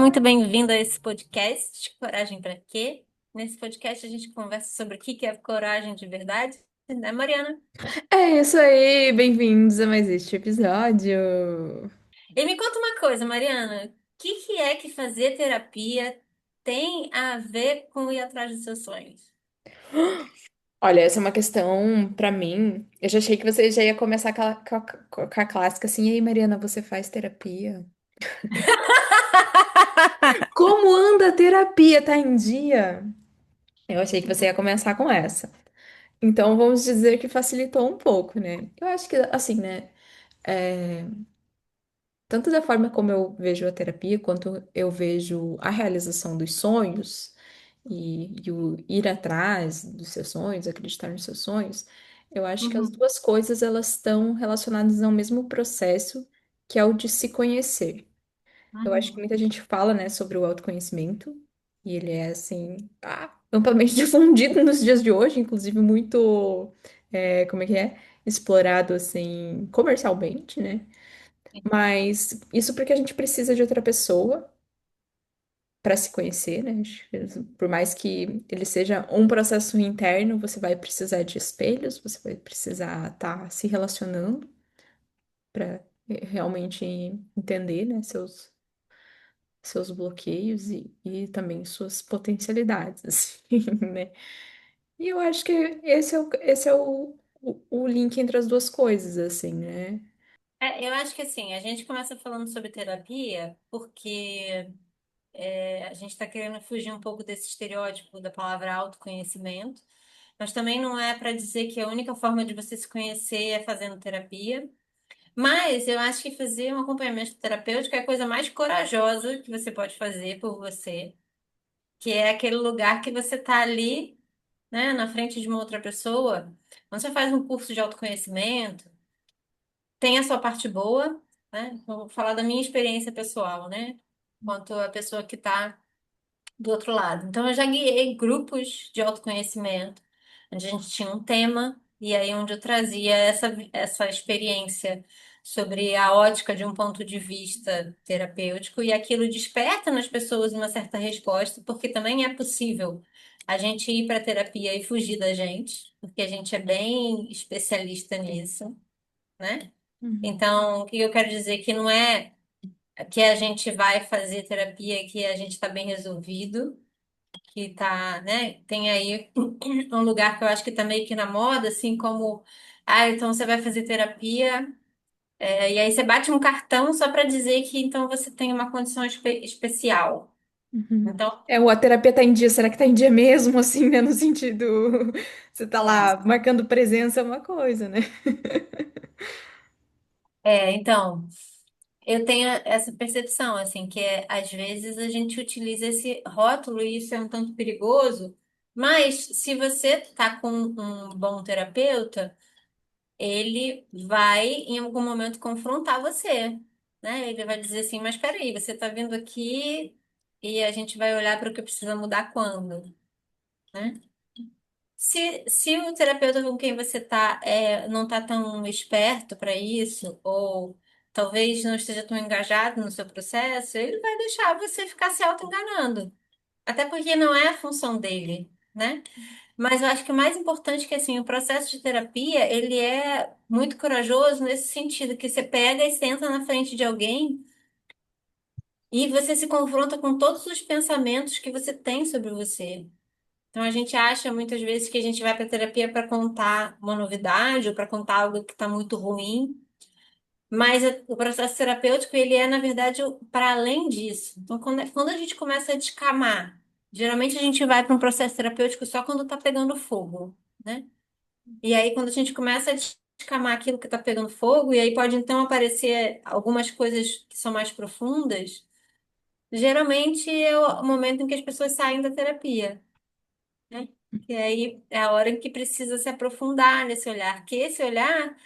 muito bem-vindo a esse podcast, Coragem para Quê? Nesse podcast a gente conversa sobre o que é coragem de verdade, né, Mariana? É isso aí, bem-vindos a mais este episódio. E me conta uma coisa, Mariana, o que é que fazer terapia tem a ver com ir atrás dos seus sonhos? Olha, essa é uma questão pra mim. Eu já achei que você já ia começar com a clássica assim, e aí, Mariana, você faz terapia? Como anda a terapia? Tá em dia? Eu achei que você ia começar com essa. Então, vamos dizer que facilitou um pouco, né? Eu acho que, assim, né? é, Tanto da forma como eu vejo a terapia, quanto eu vejo a realização dos sonhos e o ir atrás dos seus sonhos, acreditar nos seus sonhos, eu acho que as Uhum, duas coisas elas estão relacionadas ao mesmo processo, que é o de se conhecer. Eu acho que uhum. muita gente fala, né, sobre o autoconhecimento, e ele é, assim, amplamente difundido nos dias de hoje, inclusive muito, como é que é? Explorado, assim, comercialmente, né? Mas isso porque a gente precisa de outra pessoa para se conhecer, né? Acho que por mais que ele seja um processo interno, você vai precisar de espelhos, você vai precisar estar se relacionando para realmente entender, né, seus bloqueios e também suas potencialidades, assim, né? E eu acho que esse é o link entre as duas coisas, assim, né? Eu acho que assim, a gente começa falando sobre terapia porque a gente está querendo fugir um pouco desse estereótipo da palavra autoconhecimento, mas também não é para dizer que a única forma de você se conhecer é fazendo terapia. Mas eu acho que fazer um acompanhamento terapêutico é a coisa mais corajosa que você pode fazer por você, que é aquele lugar que você está ali, né, na frente de uma outra pessoa. Quando você faz um curso de autoconhecimento, tem a sua parte boa, né? Vou falar da minha experiência pessoal, né? Quanto a pessoa que está do outro lado. Então, eu já guiei grupos de autoconhecimento, onde a gente tinha um tema, e aí onde eu trazia essa experiência sobre a ótica de um ponto de vista terapêutico, e aquilo desperta nas pessoas uma certa resposta, porque também é possível a gente ir para a terapia e fugir da gente, porque a gente é bem especialista nisso, né? Uhum. Então, o que eu quero dizer que não é que a gente vai fazer terapia que a gente está bem resolvido, que tá, né? Tem aí um lugar que eu acho que tá meio que na moda, assim como, então você vai fazer terapia, e aí você bate um cartão só para dizer que então você tem uma condição especial. Uhum. Então, A terapia tá em dia, será que tá em dia mesmo, assim, né? No sentido, você tá lá é, marcando presença é uma coisa, né? então, eu tenho essa percepção, assim, que às vezes a gente utiliza esse rótulo e isso é um tanto perigoso, mas se você tá com um bom terapeuta, ele vai em algum momento confrontar você, né? Ele vai dizer assim, mas peraí, você está vindo aqui e a gente vai olhar para o que precisa mudar quando, né? Se o terapeuta com quem você está não está tão esperto para isso, ou talvez não esteja tão engajado no seu processo, ele vai deixar você ficar se auto-enganando. Até porque não é a função dele, né? Mas eu acho que o mais importante é que assim, o processo de terapia, ele é muito corajoso nesse sentido, que você pega e senta na frente de alguém e você se confronta com todos os pensamentos que você tem sobre você. Então a gente acha muitas vezes que a gente vai para terapia para contar uma novidade ou para contar algo que está muito ruim, mas o processo terapêutico, ele é, na verdade, para além disso. Então, quando a gente começa a descamar, geralmente a gente vai para um processo terapêutico só quando está pegando fogo, né? E aí, quando a gente começa a descamar aquilo que está pegando fogo, e aí pode então aparecer algumas coisas que são mais profundas, geralmente é o momento em que as pessoas saem da terapia, né? E aí é a hora em que precisa se aprofundar nesse olhar, que esse olhar,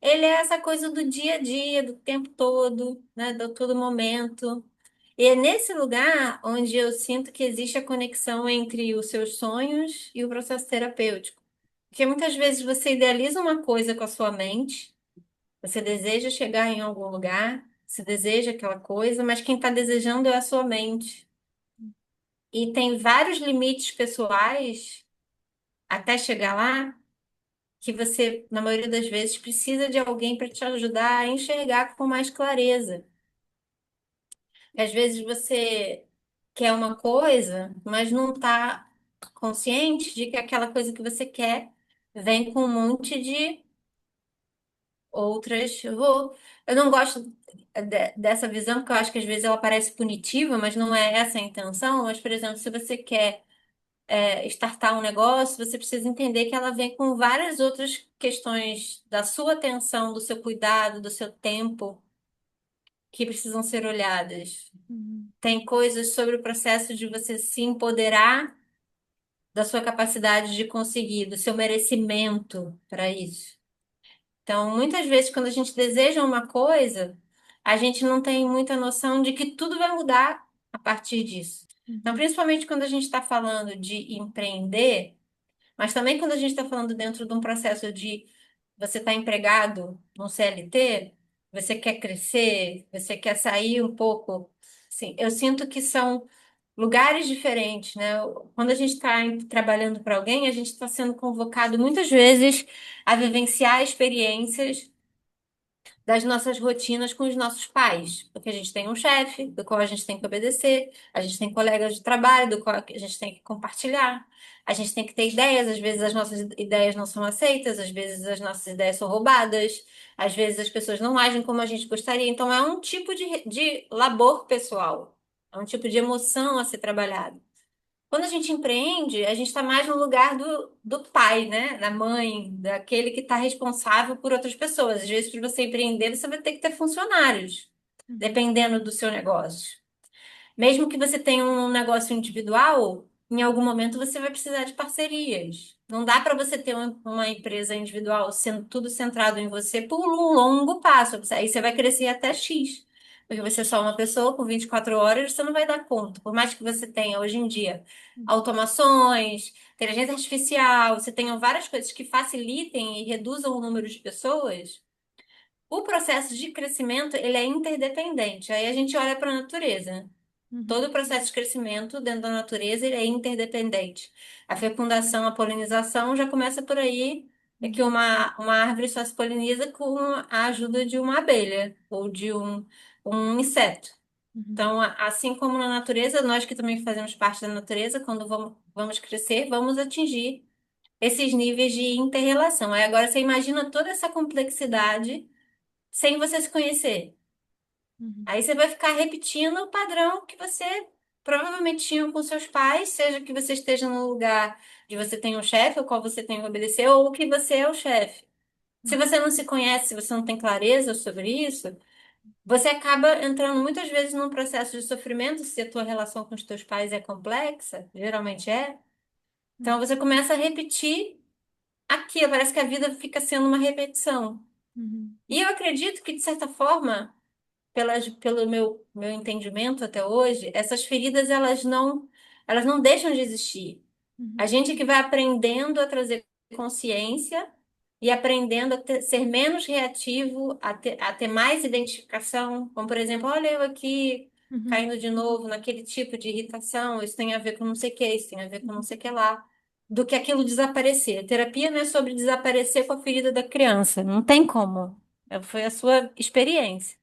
ele é essa coisa do dia a dia, do tempo todo, né? Do todo momento. E é nesse lugar onde eu sinto que existe a conexão entre os seus sonhos e o processo terapêutico. Porque muitas vezes você idealiza uma coisa com a sua mente, você deseja chegar em algum lugar, se deseja aquela coisa, mas quem está desejando é a sua mente. E tem vários limites pessoais até chegar lá que você, na maioria das vezes, precisa de alguém para te ajudar a enxergar com mais clareza. Às vezes você quer uma coisa, mas não está consciente de que aquela coisa que você quer vem com um monte de outras. Eu não gosto dessa visão, porque eu acho que às vezes ela parece punitiva, mas não é essa a intenção. Mas, por exemplo, se você quer startar um negócio, você precisa entender que ela vem com várias outras questões da sua atenção, do seu cuidado, do seu tempo, que precisam ser olhadas. Uhum. Tem coisas sobre o processo de você se empoderar da sua capacidade de conseguir, do seu merecimento para isso. Então, muitas vezes, quando a gente deseja uma coisa, a gente não tem muita noção de que tudo vai mudar a partir disso. Então, Uhum. principalmente quando a gente está falando de empreender, mas também quando a gente está falando dentro de um processo de você estar empregado no CLT, você quer crescer, você quer sair um pouco. Sim, eu sinto que são lugares diferentes, né? Quando a gente está trabalhando para alguém, a gente está sendo convocado muitas vezes a vivenciar experiências das nossas rotinas com os nossos pais, porque a gente tem um chefe do qual a gente tem que obedecer, a gente tem colegas de trabalho do qual a gente tem que compartilhar, a gente tem que ter ideias, às vezes as nossas ideias não são aceitas, às vezes as nossas ideias são roubadas, às vezes as pessoas não agem como a gente gostaria, então é um tipo de labor pessoal, é um tipo de emoção a ser trabalhado. Quando a gente empreende, a gente está mais no lugar do pai, né? Da mãe, daquele que está responsável por outras pessoas. Às vezes, para você empreender, você vai ter que ter funcionários, Uhum. dependendo do seu negócio. Mesmo que você tenha um negócio individual, em algum momento você vai precisar de parcerias. Não dá para você ter uma empresa individual sendo tudo centrado em você por um longo passo. Aí você vai crescer até X. Porque você é só uma pessoa com 24 horas, você não vai dar conta. Por mais que você tenha hoje em dia automações, inteligência artificial, você tenha várias coisas que facilitem e reduzam o número de pessoas, o processo de crescimento, ele é interdependente. Aí a gente olha para a natureza. Todo Uhum. o processo de crescimento dentro da natureza ele é interdependente. A fecundação, a polinização já começa por aí, é que Uhum. uma árvore só se poliniza com a ajuda de uma abelha ou de um inseto. Uhum. Então, assim como na natureza, nós que também fazemos parte da natureza, quando vamos crescer, vamos atingir esses níveis de inter-relação. Aí agora você imagina toda essa complexidade sem você se conhecer. Uhum. Aí você vai ficar repetindo o padrão que você provavelmente tinha com seus pais, seja que você esteja no lugar de você tem um chefe, ao qual você tem que obedecer, ou que você é o chefe. Se Uhum. você não se conhece, se você não tem clareza sobre isso, você acaba entrando muitas vezes num processo de sofrimento, se a tua relação com os teus pais é complexa, geralmente é. Então você começa a repetir aquilo, parece que a vida fica sendo uma repetição. Uhum. E eu acredito que, de certa forma, pelo meu entendimento até hoje, essas feridas elas não deixam de existir. A Uhum. gente que vai aprendendo a trazer consciência e aprendendo a ser menos reativo, a ter mais identificação, como por exemplo, olha eu aqui Uhum. caindo de novo naquele tipo de irritação, isso tem a ver com não sei o que, isso tem a ver com não sei o que lá, do que aquilo desaparecer. A terapia não é sobre desaparecer com a ferida da criança, não tem como. Foi a sua experiência.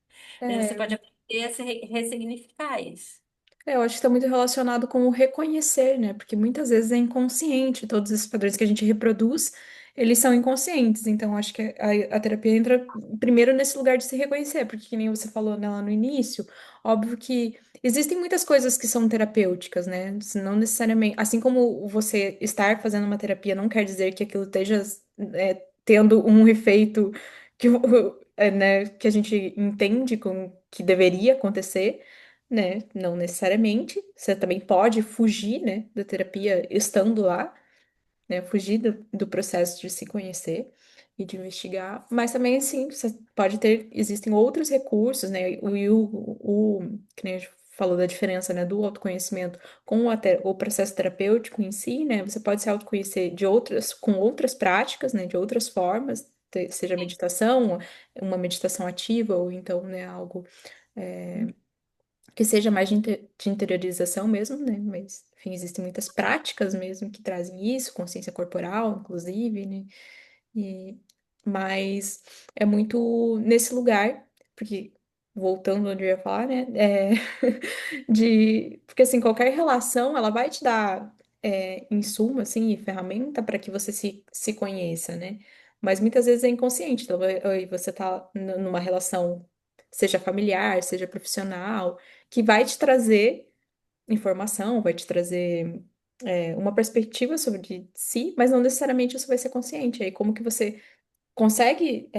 Mas você É, pode aprender a ressignificar isso. eu acho que está muito relacionado com o reconhecer, né? Porque muitas vezes é inconsciente, todos esses padrões que a gente reproduz, eles são inconscientes. Então, acho que a terapia entra primeiro nesse lugar de se reconhecer, porque, que nem você falou, né, lá no início, óbvio que existem muitas coisas que são terapêuticas, né? Não necessariamente. Assim como você estar fazendo uma terapia não quer dizer que aquilo esteja, tendo um efeito que, né, que a gente entende com, que deveria acontecer, né? Não necessariamente. Você também pode fugir, né, da terapia estando lá, né? Fugir do processo de se conhecer e de investigar. Mas também, sim, você pode ter, existem outros recursos, né? Que nem a gente falou da diferença, né, do autoconhecimento com o processo terapêutico em si, né? Você pode se autoconhecer de outras, com outras práticas, né, de outras formas. seja meditação, uma meditação ativa, ou então, né, algo que seja mais de interiorização mesmo, né? Mas, enfim, existem muitas práticas mesmo que trazem isso, consciência corporal, inclusive, né? E, mas é muito nesse lugar, porque voltando onde eu ia falar, né? Porque assim, qualquer relação, ela vai te dar insumo, assim, e ferramenta para que você se conheça, né? Mas muitas vezes é inconsciente. Então, aí você tá numa relação, seja familiar, seja profissional, que vai te trazer informação, vai te trazer uma perspectiva sobre si, mas não necessariamente isso vai ser consciente. Aí como que você consegue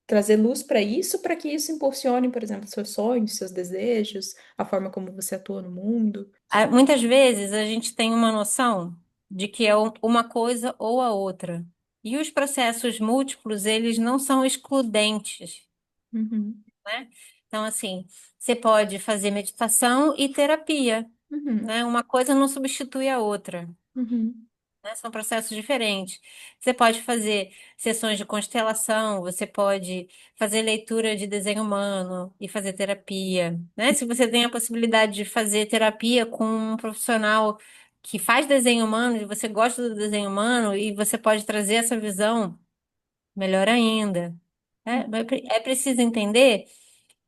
trazer luz para isso, para que isso impulsione, por exemplo, seus sonhos, seus desejos, a forma como você atua no mundo. Muitas vezes a gente tem uma noção de que é uma coisa ou a outra. E os processos múltiplos, eles não são excludentes, Uhum, né? Então, assim, você pode fazer meditação e terapia, uhum, né? Uma coisa não substitui a outra. uhum, Né? São processos diferentes. Você pode fazer sessões de constelação, você pode fazer leitura de desenho humano e fazer terapia, né? Se você tem a possibilidade de fazer terapia com um profissional que faz desenho humano e você gosta do desenho humano e você pode trazer essa visão, melhor ainda. Né? Mas é preciso entender.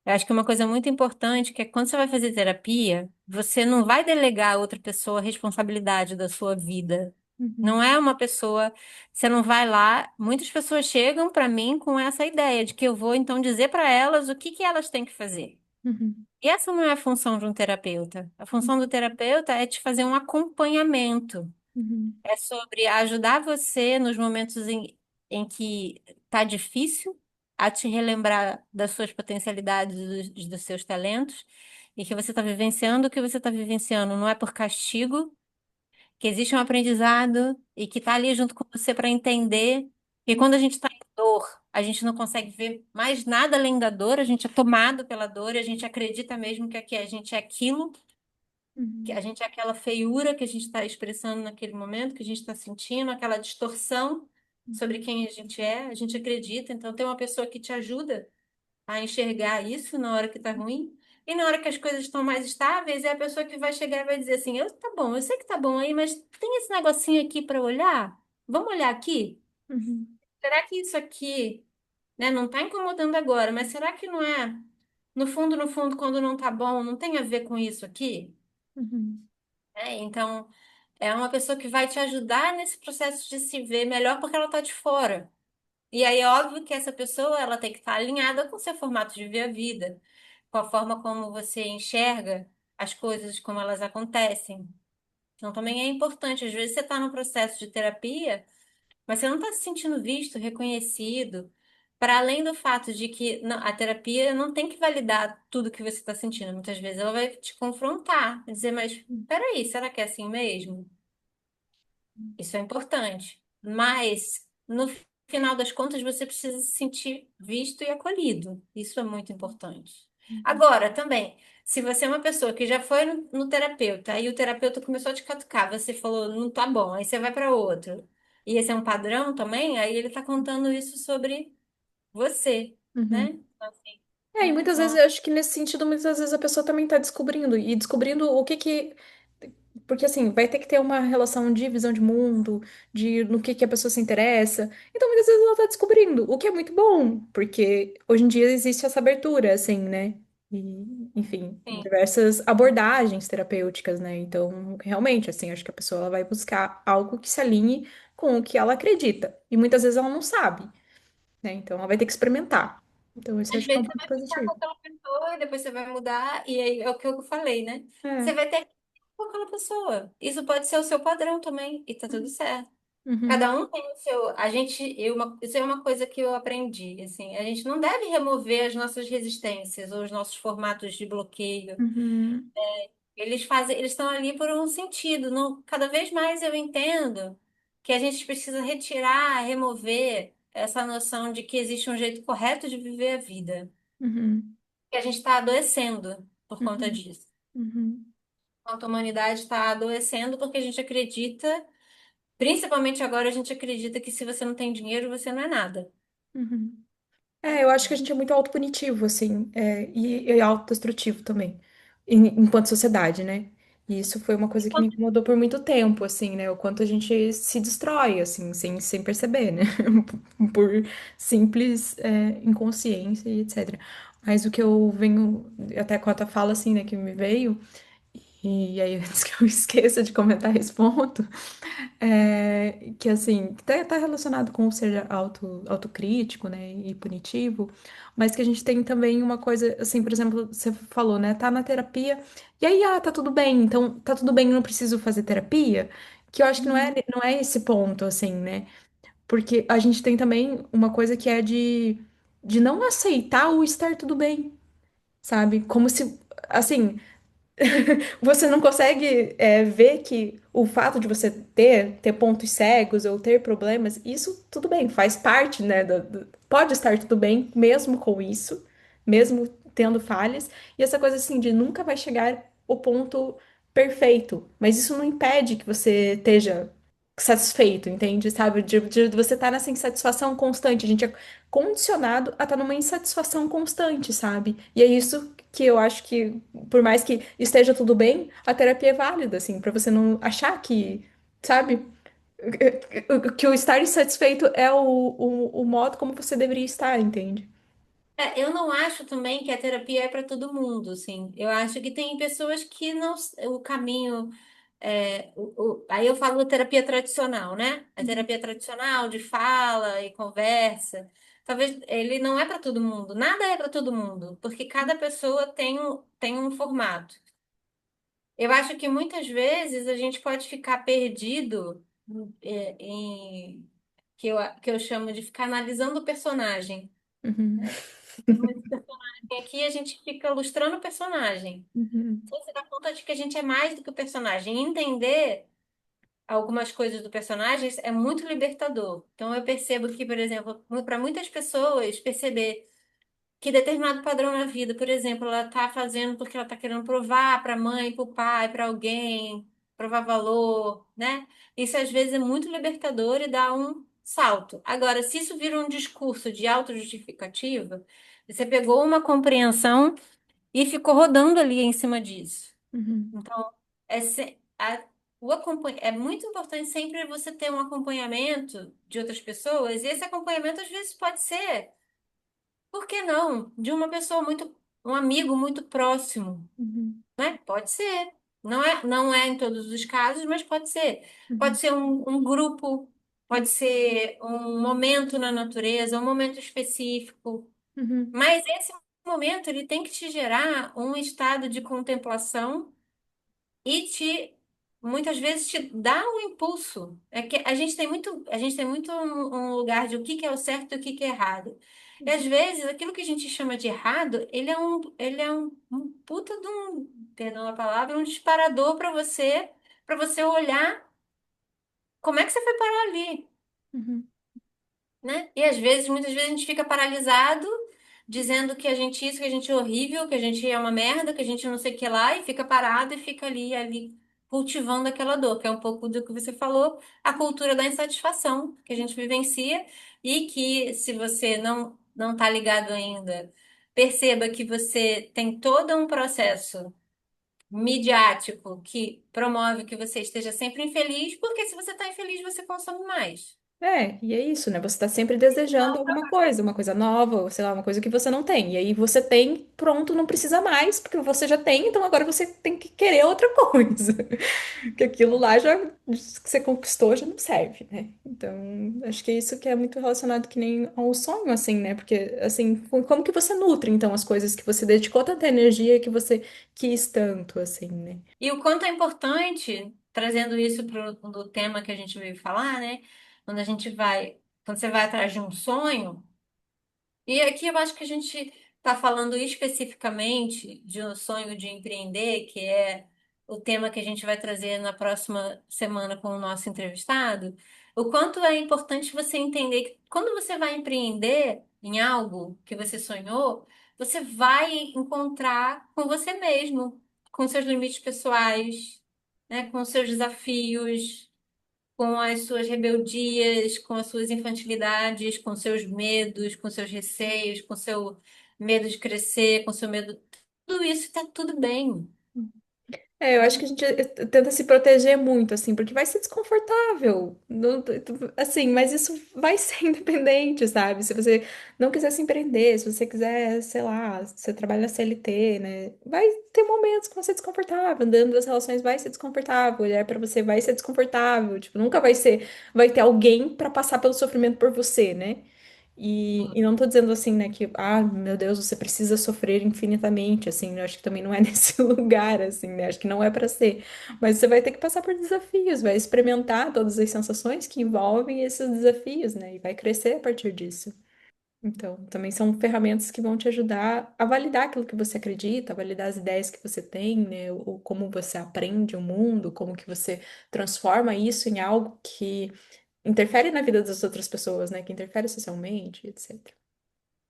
Eu acho que uma coisa muito importante que é quando você vai fazer terapia, você não vai delegar a outra pessoa a responsabilidade da sua vida. Não uhum, é uma pessoa, você não vai lá. Muitas pessoas chegam para mim com essa ideia de que eu vou então dizer para elas o que que elas têm que fazer. uhum, E essa não é a função de um terapeuta. A função do terapeuta é te fazer um acompanhamento. uhum, É sobre ajudar você nos momentos em que tá difícil, a te relembrar das suas potencialidades, dos seus talentos, e que você está vivenciando o que você está vivenciando não é por castigo, que existe um aprendizado e que está ali junto com você para entender. E quando a gente está em dor, a gente não consegue ver mais nada além da dor, a gente é tomado pela dor e a gente acredita mesmo que aqui a gente é aquilo, que a uhum, gente é aquela feiura que a gente está expressando naquele momento, que a gente está sentindo, aquela distorção sobre quem a gente acredita. Então, tem uma pessoa que te ajuda a enxergar isso na hora que está ruim. E na hora que as coisas estão mais estáveis, é a pessoa que vai chegar e vai dizer assim: tá bom, eu sei que tá bom aí, mas tem esse negocinho aqui para olhar? Vamos olhar aqui? uhum, Será que isso aqui, né, não está incomodando agora, mas será que não é, no fundo, quando não tá bom, não tem a ver com isso aqui? uhum, Então, é uma pessoa que vai te ajudar nesse processo de se ver melhor porque ela está de fora. E aí é óbvio que essa pessoa ela tem que estar alinhada com o seu formato de ver a vida, com a forma como você enxerga as coisas, como elas acontecem. Então também é importante, às vezes você está no processo de terapia, mas você não está se sentindo visto, reconhecido, para além do fato de que a terapia não tem que validar tudo que você está sentindo. Muitas vezes ela vai te confrontar, dizer, mas peraí, será que é assim mesmo? Isso é importante. Mas, no final das contas, você precisa se sentir visto e acolhido. Isso é muito importante. uhum, Agora, também, se você é uma pessoa que já foi no terapeuta, aí o terapeuta começou a te catucar, você falou, não tá bom, aí você vai para outro. E esse é um padrão também, aí ele tá contando isso sobre você, uhum. né? Então, assim, E muitas vezes então, eu acho que nesse sentido, muitas vezes a pessoa também está descobrindo e descobrindo o que que. Porque assim, vai ter que ter uma relação de visão de mundo, de no que a pessoa se interessa. Então, muitas vezes ela tá descobrindo, o que é muito bom, porque hoje em dia existe essa abertura, assim, né? E, enfim, sim. diversas abordagens terapêuticas, né? Então, realmente, assim, acho que a pessoa ela vai buscar algo que se alinhe com o que ela acredita. E muitas vezes ela não sabe, né? Então, ela vai ter que experimentar. Então, isso eu Às acho que é um vezes você ponto vai ficar com positivo. aquela pessoa e depois você vai mudar, e aí é o que eu falei, né? Você É. vai ter que ir com aquela pessoa. Isso pode ser o seu padrão também, e tá tudo certo. Uhum, Cada um tem o seu. Isso é uma coisa que eu aprendi, assim, a gente não deve remover as nossas resistências ou os nossos formatos de bloqueio. uhum, Eles estão ali por um sentido. Não, cada vez mais eu entendo que a gente precisa retirar, remover essa noção de que existe um jeito correto de viver a vida. uhum, Que a gente está adoecendo por conta uhum, disso. uhum, Enquanto a humanidade está adoecendo porque a gente acredita, principalmente agora, a gente acredita que se você não tem dinheiro, você não é nada. Uhum. É, eu acho que a gente é muito autopunitivo, assim, e autodestrutivo também, enquanto sociedade, né? E isso foi uma coisa que me incomodou por muito tempo, assim, né? O quanto a gente se destrói, assim, sem perceber, né? Por simples, inconsciência e etc. Mas o que eu venho, até com a tua fala, assim, né, que me veio, e aí antes que eu esqueça de comentar esse ponto, que assim, tá relacionado com o ser autocrítico, né, e punitivo, mas que a gente tem também uma coisa, assim, por exemplo, você falou, né, tá na terapia, e aí, tá tudo bem, então tá tudo bem, eu não preciso fazer terapia, que eu acho que Uhum. não é esse ponto, assim, né, porque a gente tem também uma coisa que é de não aceitar o estar tudo bem, sabe, como se, assim, você não consegue ver que o fato de você ter pontos cegos ou ter problemas, isso tudo bem, faz parte, né? Pode estar tudo bem, mesmo com isso, mesmo tendo falhas. E essa coisa assim de nunca vai chegar o ponto perfeito, mas isso não impede que você esteja satisfeito, entende? Sabe? De você estar nessa insatisfação constante. A gente é condicionado a estar numa insatisfação constante, sabe? E é isso que eu acho que por mais que esteja tudo bem, a terapia é válida, assim, pra você não achar que, sabe, que o estar insatisfeito é o modo como você deveria estar, entende? Eu não acho também que a terapia é para todo mundo, assim. Eu acho que tem pessoas que não, o caminho, aí eu falo terapia tradicional, né? A Uhum, terapia tradicional de fala e conversa, talvez ele não é para todo mundo. Nada é para todo mundo, porque cada pessoa tem um formato. Eu acho que muitas vezes a gente pode ficar perdido em que eu chamo de ficar analisando o personagem. uhum, Esse personagem aqui a gente fica ilustrando o personagem. uhum, Você se dá conta de que a gente é mais do que o personagem. E entender algumas coisas do personagem é muito libertador. Então eu percebo que, por exemplo, para muitas pessoas, perceber que determinado padrão na vida, por exemplo, ela está fazendo porque ela está querendo provar para a mãe, para o pai, para alguém, provar valor, né? Isso às vezes é muito libertador e dá um salto. Agora, se isso vira um discurso de autojustificativa, você pegou uma compreensão e ficou rodando ali em cima disso. uhum, Então, é muito importante sempre você ter um acompanhamento de outras pessoas, e esse acompanhamento às vezes pode ser, por que não, de uma pessoa muito, um amigo muito próximo, uhum, né? Pode ser. Não é em todos os casos, mas pode ser. Pode uhum, ser um grupo, pode ser um momento na natureza, um momento específico. uhum, Mas esse momento ele tem que te gerar um estado de contemplação e muitas vezes te dá um impulso. É que a gente tem muito um lugar de o que que é o certo e o que que é errado. E às vezes aquilo que a gente chama de errado, ele é um puta de um, perdão a palavra, um disparador para você olhar como é que você foi parar ali, uhum, né? E às vezes, muitas vezes a gente fica paralisado, dizendo que a gente isso, que a gente é horrível, que a gente é uma merda, que a gente não sei o que lá, e fica parado e fica ali cultivando aquela dor, que é um pouco do que você falou, a cultura da insatisfação que a gente vivencia e que se você não está ligado ainda, perceba que você tem todo um processo midiático que promove que você esteja sempre infeliz, porque se você está infeliz, você consome mais. E é isso, né? Você tá sempre desejando alguma coisa, uma coisa nova, ou sei lá, uma coisa que você não tem. E aí você tem, pronto, não precisa mais, porque você já tem, então agora você tem que querer outra coisa. Que aquilo lá já que você conquistou já não serve, né? Então, acho que é isso que é muito relacionado que nem ao sonho, assim, né? Porque, assim, como que você nutre, então, as coisas que você dedicou tanta energia que você quis tanto, assim, né? E o quanto é importante, trazendo isso para o tema que a gente veio falar, né? Quando você vai atrás de um sonho, e aqui eu acho que a gente está falando especificamente de um sonho de empreender, que é o tema que a gente vai trazer na próxima semana com o nosso entrevistado. O quanto é importante você entender que quando você vai empreender em algo que você sonhou, você vai encontrar com você mesmo, com seus limites pessoais, né, com seus desafios. com as suas rebeldias, com as suas infantilidades, com seus medos, com seus receios, com seu medo de crescer, com seu medo. Tudo isso está tudo bem, É, eu acho que né? a gente tenta se proteger muito, assim, porque vai ser desconfortável. Assim, mas isso vai ser independente, sabe? Se você não quiser se empreender, se você quiser, sei lá, você trabalha na CLT, né? Vai ter momentos que vão ser desconfortável. Dentro das relações vai ser desconfortável. Olhar pra você vai ser desconfortável. Tipo, nunca vai ser. Vai ter alguém pra passar pelo sofrimento por você, né? E não tô dizendo assim, né, que, ah, meu Deus, você precisa sofrer infinitamente, assim, eu acho que também não é nesse lugar, assim, né, acho que não é pra ser. Mas você vai ter que passar por desafios, vai experimentar todas as sensações que envolvem esses desafios, né, e vai crescer a partir disso. Então, também são ferramentas que vão te ajudar a validar aquilo que você acredita, a validar as ideias que você tem, né, ou como você aprende o mundo, como que você transforma isso em algo que interfere na vida das outras pessoas, né? Que interfere socialmente, etc.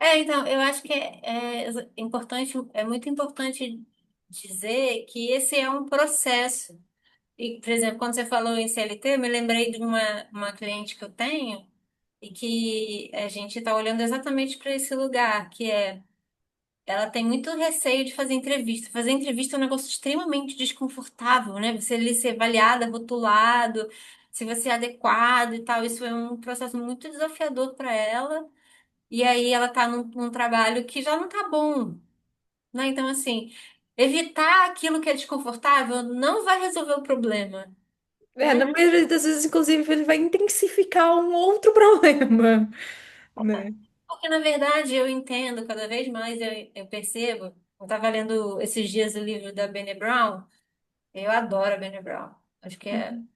Então, eu acho que é importante, é muito importante dizer que esse é um processo. E, por exemplo, quando você falou em CLT, eu me lembrei de uma cliente que eu tenho e que a gente está olhando exatamente para esse lugar, que é, ela tem muito receio de fazer entrevista. Fazer entrevista é um negócio extremamente desconfortável, né? Você ali ser avaliada, rotulado, se você é adequado e tal. Isso é um processo muito desafiador para ela. E aí ela está num trabalho que já não tá bom, né? Então, assim, evitar aquilo que é desconfortável não vai resolver o problema, É, na né? maioria das vezes, inclusive, ele vai intensificar um outro problema, né? Porque, na verdade, eu entendo, cada vez mais eu percebo. Eu estava lendo esses dias o livro da Brené Brown. Eu adoro a Brené Brown. Acho que Uhum,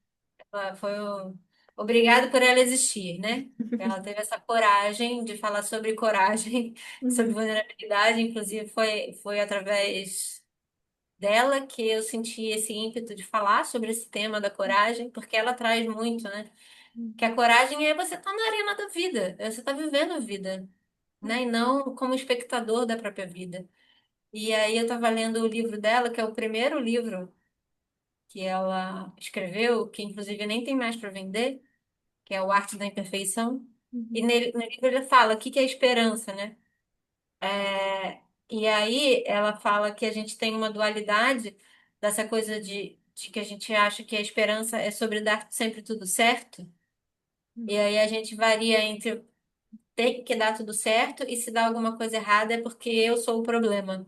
ela foi o... Obrigado por ela existir, né? Ela teve essa coragem de falar sobre coragem, sobre uhum, vulnerabilidade. Inclusive, foi através dela que eu senti esse ímpeto de falar sobre esse tema da coragem, porque ela traz muito, né? Que a coragem é você estar na arena da vida, é você estar vivendo a vida, né? E não como espectador da própria vida. E aí eu estava lendo o livro dela, que é o primeiro livro que ela escreveu, que inclusive nem tem mais para vender, que é o Arte da Imperfeição. E uhum, nele, no livro ele fala o que que é esperança, né? E aí ela fala que a gente tem uma dualidade dessa coisa de que a gente acha que a esperança é sobre dar sempre tudo certo. E uhum, aí a gente varia entre ter que dar tudo certo e se dá alguma coisa errada é porque eu sou o problema.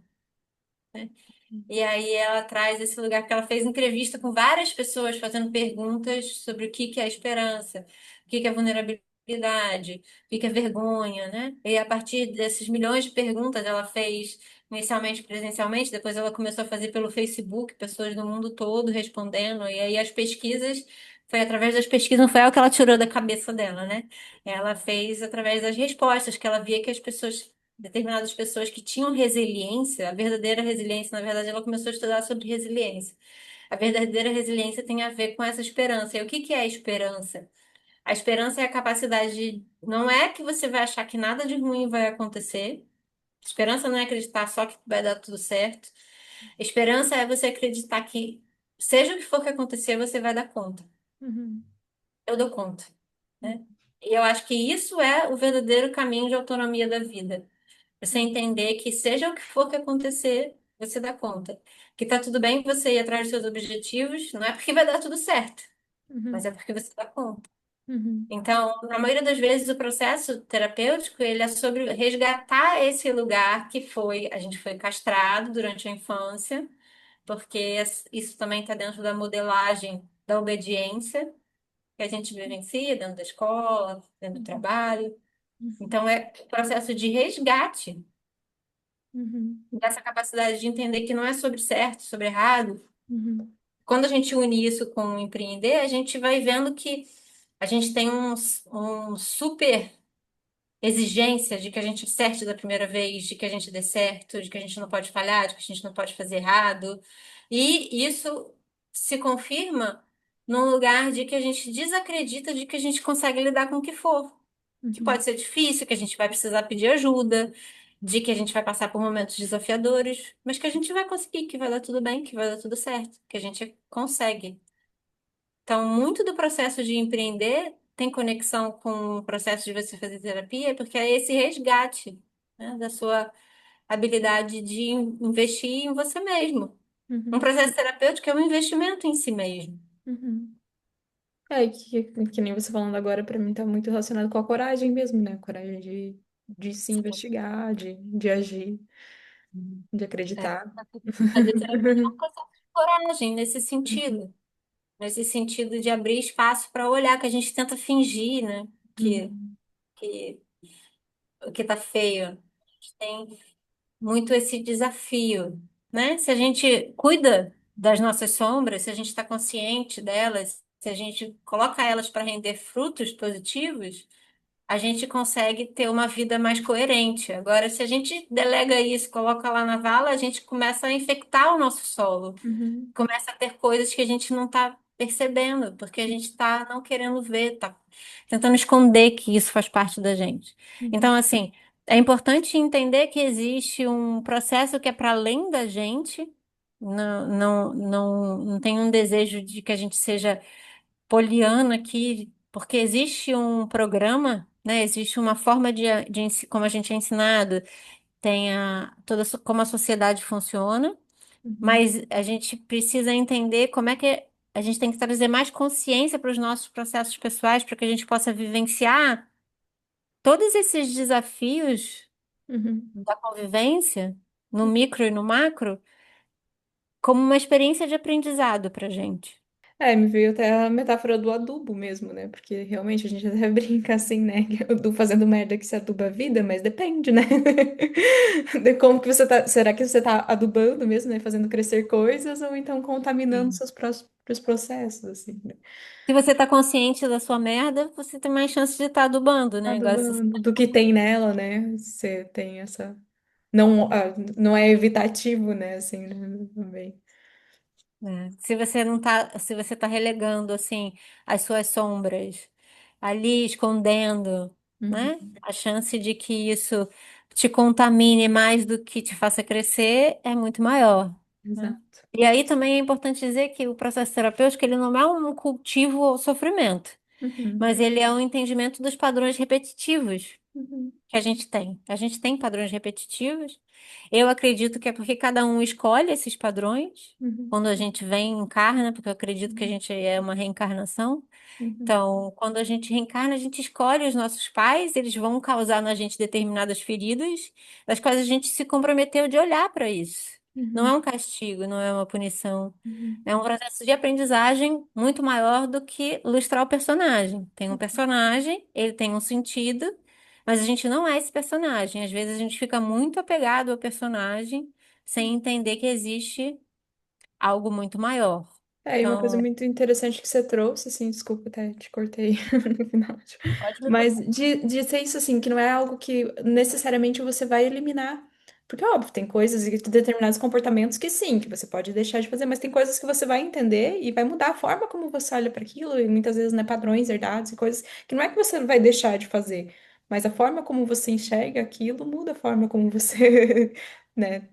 E aí ela traz esse lugar que ela fez entrevista com várias pessoas fazendo perguntas sobre o que que é esperança, o que que é vulnerabilidade, o que que é vergonha, né? E a partir desses milhões de perguntas ela fez inicialmente presencialmente, depois ela começou a fazer pelo Facebook, pessoas do mundo todo respondendo, e aí as pesquisas, foi através das pesquisas, não foi algo que ela tirou da cabeça dela, né? Ela fez através das respostas, que ela via que as pessoas determinadas pessoas que tinham resiliência, a verdadeira resiliência, na verdade, ela começou a estudar sobre resiliência. A verdadeira resiliência tem a ver com essa esperança. E o que que é a esperança? A esperança é a capacidade de... Não é que você vai achar que nada de ruim vai acontecer. Esperança não é acreditar só que vai dar tudo certo. Esperança é você acreditar que, seja o que for que acontecer, você vai dar conta. uhum, Eu dou conta, né? E eu acho que isso é o verdadeiro caminho de autonomia da vida. Você entender que seja o que for que acontecer, você dá conta. Que tá tudo bem você ir atrás dos seus objetivos, não é porque vai dar tudo certo, mas uhum, é porque você dá conta. uhum, Então, na maioria das vezes, o processo terapêutico, ele é sobre resgatar esse lugar que foi, a gente foi castrado durante a infância, porque isso também está dentro da modelagem da obediência que a gente vivencia dentro da escola, dentro do uhum, trabalho. uhum, Então, é um processo de resgate uhum, dessa capacidade de entender que não é sobre certo, sobre errado. uhum, Quando a gente une isso com o empreender, a gente vai vendo que a gente tem um super exigência de que a gente acerte da primeira vez, de que a gente dê certo, de que a gente não pode falhar, de que a gente não pode fazer errado. E isso se confirma num lugar de que a gente desacredita de que a gente consegue lidar com o que for. Que uhum, pode ser difícil, que a gente vai precisar pedir ajuda, de que a gente vai passar por momentos desafiadores, mas que a gente vai conseguir, que vai dar tudo bem, que vai dar tudo certo, que a gente consegue. Então, muito do processo de empreender tem conexão com o processo de você fazer terapia, porque é esse resgate, né, da sua habilidade de investir em você mesmo. Um Uhum, processo terapêutico é um investimento em si mesmo. uhum. É, que nem você falando agora, pra mim tá muito relacionado com a coragem mesmo, né? A coragem de se investigar, de agir, de É. acreditar. Fazer terapia é um processo de coragem Uhum, nesse sentido de abrir espaço para olhar, que a gente tenta fingir, né? uhum, Que o que tá feio. A gente tem muito esse desafio, né? Se a gente cuida das nossas sombras, se a gente está consciente delas, se a gente coloca elas para render frutos positivos, a gente consegue ter uma vida mais coerente. Agora, se a gente delega isso, coloca lá na vala, a gente começa a infectar o nosso solo, uhum, começa a ter coisas que a gente não está percebendo, porque a gente está não querendo ver, está tentando esconder que isso faz parte da gente. uhum, Então, assim, é importante entender que existe um processo que é para além da gente. Não tem um desejo de que a gente seja poliana aqui, porque existe um programa, né? Existe uma forma como a gente é ensinado, tem como a sociedade funciona. uhum, Mas a gente precisa entender como é que a gente tem que trazer mais consciência para os nossos processos pessoais, para que a gente possa vivenciar todos esses desafios uhum. da convivência, no micro e no macro, como uma experiência de aprendizado para a gente. É, me veio até a metáfora do adubo mesmo, né? Porque realmente a gente até brinca assim, né? Que eu tô fazendo merda que se aduba a vida, mas depende, né? De como que você tá. Será que você tá adubando mesmo, né? Fazendo crescer coisas, ou então contaminando Sim. seus próprios processos, assim, né? Se você está consciente da sua merda, você tem mais chance de estar adubando, né? Agora, se Adubando do que tem nela, né? Você tem essa. Não, não é evitativo, né? Assim, né? Também. Se você não tá, se você tá relegando assim as suas sombras ali, escondendo, né? Uhum, A chance de que isso te contamine mais do que te faça crescer é muito maior, né? exato. E aí também é importante dizer que o processo terapêutico ele não é um cultivo ao sofrimento, Uhum, mas ele é um entendimento dos padrões repetitivos uhum, que a gente tem. A gente tem padrões repetitivos. Eu acredito que é porque cada um escolhe esses padrões uhum, quando a gente vem e encarna, porque eu acredito que a gente é uma reencarnação. uhum, Então, quando a gente reencarna, a gente escolhe os nossos pais, eles vão causar na gente determinadas feridas, das quais a gente se comprometeu de olhar para isso. Não é uhum, um castigo, não é uma punição. uhum, É um processo de aprendizagem muito maior do que lustrar o personagem. Tem um personagem, ele tem um sentido, mas a gente não é esse personagem. Às vezes a gente fica muito apegado ao personagem sem entender que existe algo muito maior. É, e uma coisa Então, muito interessante que você trouxe, assim, desculpa, até te cortei no final, pode me mas perguntar. de ser isso, assim, que não é algo que necessariamente você vai eliminar. Porque, óbvio, tem coisas e determinados comportamentos que sim, que você pode deixar de fazer, mas tem coisas que você vai entender e vai mudar a forma como você olha para aquilo, e muitas vezes, né, padrões herdados e coisas que não é que você vai deixar de fazer, mas a forma como você enxerga aquilo muda a forma como você, né,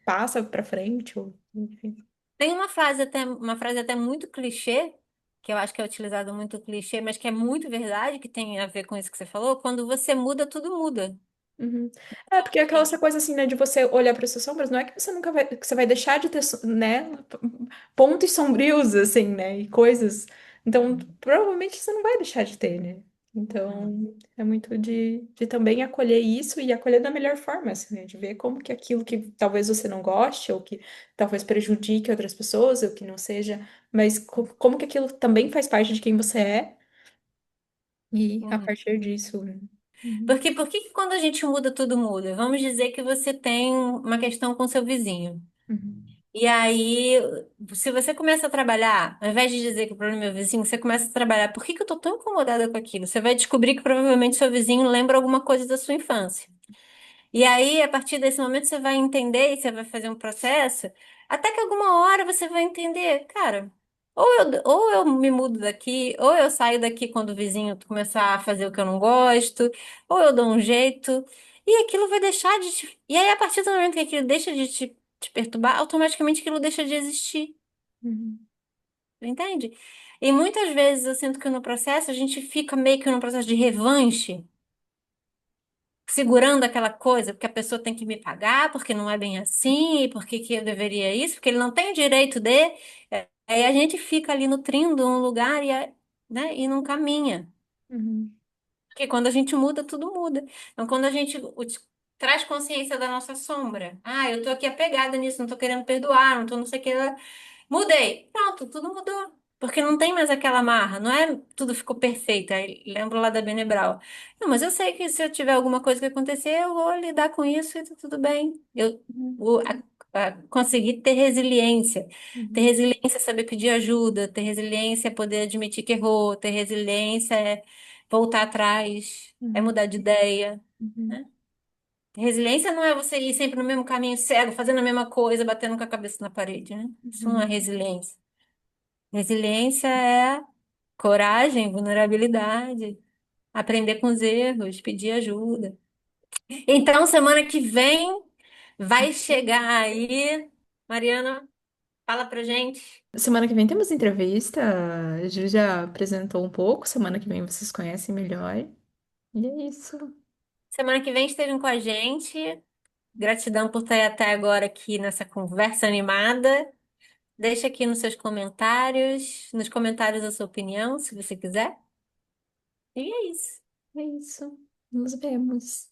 passa para frente, ou, enfim. Tem uma frase até muito clichê, que eu acho que é utilizado muito clichê, mas que é muito verdade, que tem a ver com isso que você falou. Quando você muda, tudo muda. Uhum. É, porque é aquela essa coisa assim, né, de você olhar para suas sombras, não é que você nunca vai, que você vai deixar de ter, né, pontos sombrios, assim, né, e coisas. Então, provavelmente você não vai deixar de ter, né? Uhum. Então, é muito de também acolher isso e acolher da melhor forma, assim, né, de ver como que aquilo que talvez você não goste, ou que talvez prejudique outras pessoas, ou que não seja, mas como que aquilo também faz parte de quem você é, e a Uhum. partir disso, né? Uhum. Porque por que que quando a gente muda, tudo muda? Vamos dizer que você tem uma questão com seu vizinho. Uhum. E aí, se você começa a trabalhar, ao invés de dizer que o problema é o vizinho, você começa a trabalhar, por que que eu tô tão incomodada com aquilo? Você vai descobrir que provavelmente seu vizinho lembra alguma coisa da sua infância. E aí, a partir desse momento, você vai entender e você vai fazer um processo, até que alguma hora você vai entender, cara, ou eu me mudo daqui, ou eu saio daqui quando o vizinho começar a fazer o que eu não gosto, ou eu dou um jeito, e aquilo vai deixar de te... E aí, a partir do momento que aquilo deixa de te perturbar, automaticamente aquilo deixa de existir, Uhum. entende? E muitas vezes eu sinto que no processo a gente fica meio que num processo de revanche, segurando aquela coisa, porque a pessoa tem que me pagar, porque não é bem assim, e porque que eu deveria isso, porque ele não tem o direito de. Aí a gente fica ali nutrindo um lugar né, e não caminha. Uhum, Porque quando a gente muda, tudo muda. Então, quando a gente traz consciência da nossa sombra, eu tô aqui apegada nisso, não tô querendo perdoar, não tô não sei o que. Mudei. Pronto, tudo mudou. Porque não tem mais aquela marra, não é tudo ficou perfeito. Aí lembro lá da Bene Brown. Não, mas eu sei que se eu tiver alguma coisa que acontecer, eu vou lidar com isso e tá tudo bem. Eu uhum, vou conseguir ter resiliência. Ter uhum, resiliência é saber pedir ajuda, ter resiliência é poder admitir que errou, ter resiliência é voltar atrás, é uhum, mudar de ideia, uhum, né? Resiliência não é você ir sempre no mesmo caminho cego, fazendo a mesma coisa, batendo com a cabeça na parede, né? Isso não é uhum, resiliência. Resiliência é coragem, vulnerabilidade, aprender com os erros, pedir ajuda. Então, semana que vem vai chegar aí, Mariana, fala pra gente. Semana que vem temos entrevista. A Ju já apresentou um pouco. Semana que vem vocês conhecem melhor. E é isso. Semana que vem estejam com a gente. Gratidão por estar até agora aqui nessa conversa animada. Deixa aqui nos comentários a sua opinião, se você quiser. E é isso. É isso. Nos vemos.